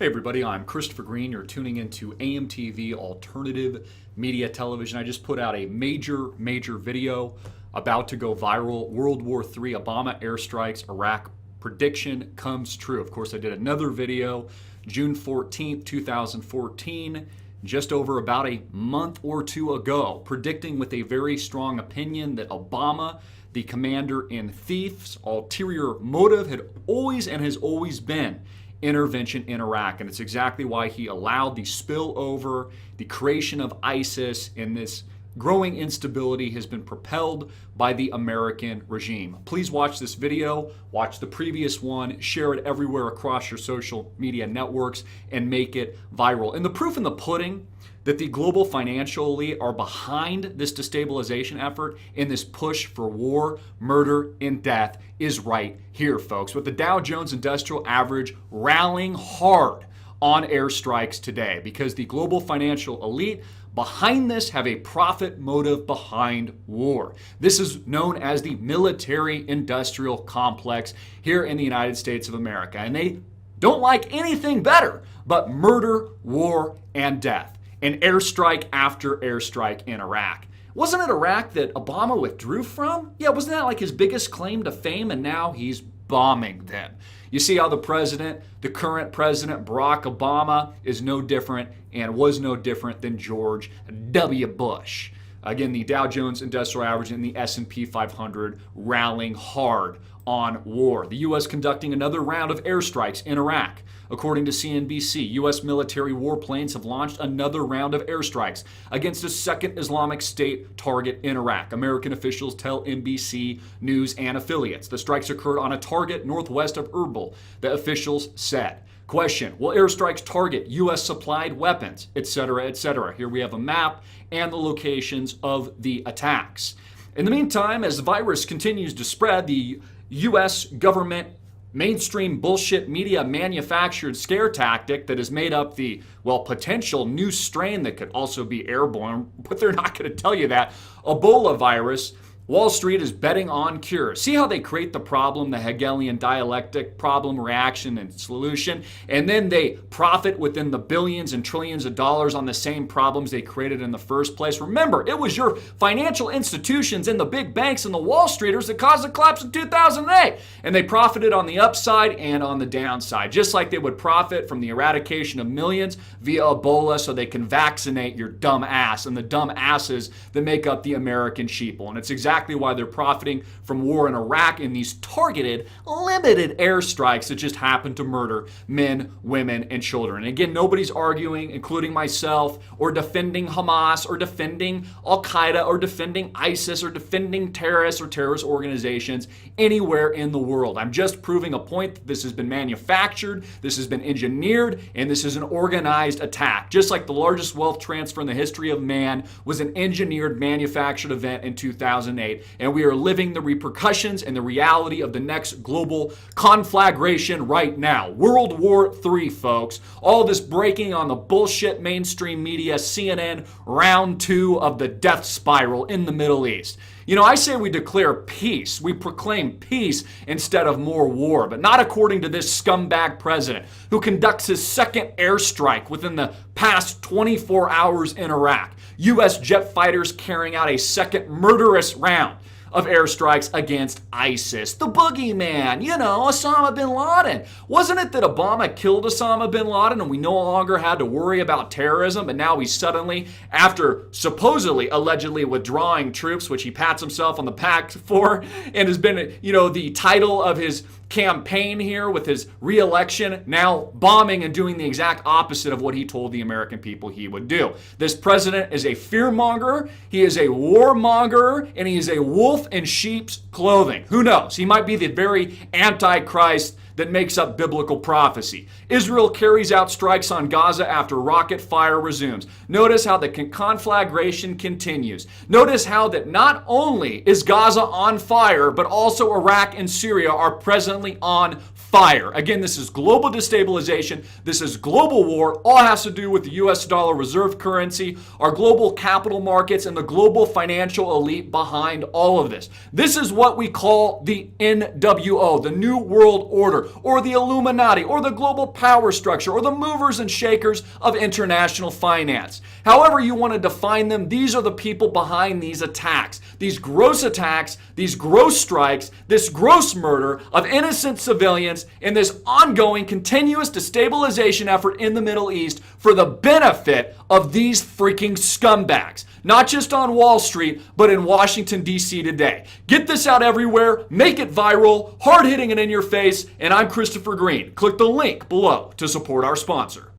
Hey everybody, I'm Christopher Green. You're tuning into AMTV Alternative Media Television. I just put out a major video about to go viral. World War III, Obama airstrikes, Iraq prediction comes true. Of course, I did another video June 14th, 2014, just over about a month or two ago, predicting with a very strong opinion that Obama, the commander-in-chief's ulterior motive had always and has always been intervention in Iraq. And it's exactly why he allowed the spillover, the creation of ISIS, and this growing instability has been propelled by the American regime. Please watch this video, watch the previous one, share it everywhere across your social media networks, and make it viral. And the proof in the pudding that the global financial elite are behind this destabilization effort and this push for war, murder, and death is right here, folks, with the Dow Jones Industrial Average rallying hard on airstrikes today because the global financial elite behind this have a profit motive behind war. This is known as the military-industrial complex here in the United States of America, and they don't like anything better but murder, war, and death. And airstrike after airstrike in Iraq. Wasn't it Iraq that Obama withdrew from? Yeah, wasn't that like his biggest claim to fame? And now he's bombing them. You see how the current president, Barack Obama, is no different and was no different than George W. Bush. Again, the Dow Jones Industrial Average and the S&P 500 rallying hard on war. The U.S. conducting another round of airstrikes in Iraq. According to CNBC, U.S. military warplanes have launched another round of airstrikes against a second Islamic State target in Iraq. American officials tell NBC News and affiliates. The strikes occurred on a target northwest of Erbil, the officials said. Question, will airstrikes target U.S. supplied weapons, etc., etc.? Here we have a map and the locations of the attacks. In the meantime, as the virus continues to spread, the U.S. government mainstream bullshit media manufactured scare tactic that has made up the, potential new strain that could also be airborne, but they're not going to tell you that, Ebola virus. Wall Street is betting on cure. See how they create the problem, the Hegelian dialectic, problem, reaction, and solution, and then they profit within the billions and trillions of dollars on the same problems they created in the first place. Remember, it was your financial institutions and the big banks and the Wall Streeters that caused the collapse in 2008, and they profited on the upside and on the downside, just like they would profit from the eradication of millions via Ebola so they can vaccinate your dumb ass and the dumb asses that make up the American sheeple. And it's exactly why they're profiting from war in Iraq in these targeted, limited airstrikes that just happen to murder men, women, and children. And again, nobody's arguing, including myself, or defending Hamas, or defending Al-Qaeda, or defending ISIS, or defending terrorists or terrorist organizations anywhere in the world. I'm just proving a point that this has been manufactured, this has been engineered, and this is an organized attack. Just like the largest wealth transfer in the history of man was an engineered, manufactured event in 2008. And we are living the repercussions and the reality of the next global conflagration right now. World War III, folks. All this breaking on the bullshit mainstream media, CNN, round 2 of the death spiral in the Middle East. You know, I say we declare peace. We proclaim peace instead of more war, but not according to this scumbag president who conducts his second airstrike within the past 24 hours in Iraq. U.S. jet fighters carrying out a second murderous round of airstrikes against ISIS. The boogeyman, Osama bin Laden. Wasn't it that Obama killed Osama bin Laden and we no longer had to worry about terrorism, but now we suddenly, after supposedly, allegedly withdrawing troops, which he pats himself on the back for, and has been, the title of his campaign here with his re-election, now bombing and doing the exact opposite of what he told the American people he would do. This president is a fearmonger, he is a warmonger, and he is a wolf in sheep's clothing. Who knows? He might be the very antichrist that makes up biblical prophecy. Israel carries out strikes on Gaza after rocket fire resumes. Notice how the conflagration continues. Notice how that not only is Gaza on fire, but also Iraq and Syria are presently on fire. Again, this is global destabilization. This is global war. All has to do with the U.S. dollar reserve currency, our global capital markets, and the global financial elite behind all of this. This is what we call the NWO, the New World Order. Order or the Illuminati or the global power structure or the movers and shakers of international finance. However you want to define them, these are the people behind these attacks, these gross strikes, this gross murder of innocent civilians, and this ongoing continuous destabilization effort in the Middle East for the benefit of these freaking scumbags. Not just on Wall Street, but in Washington, D.C. today. Get this out everywhere, make it viral, hard hitting it in your face, and I'm Christopher Green. Click the link below to support our sponsor.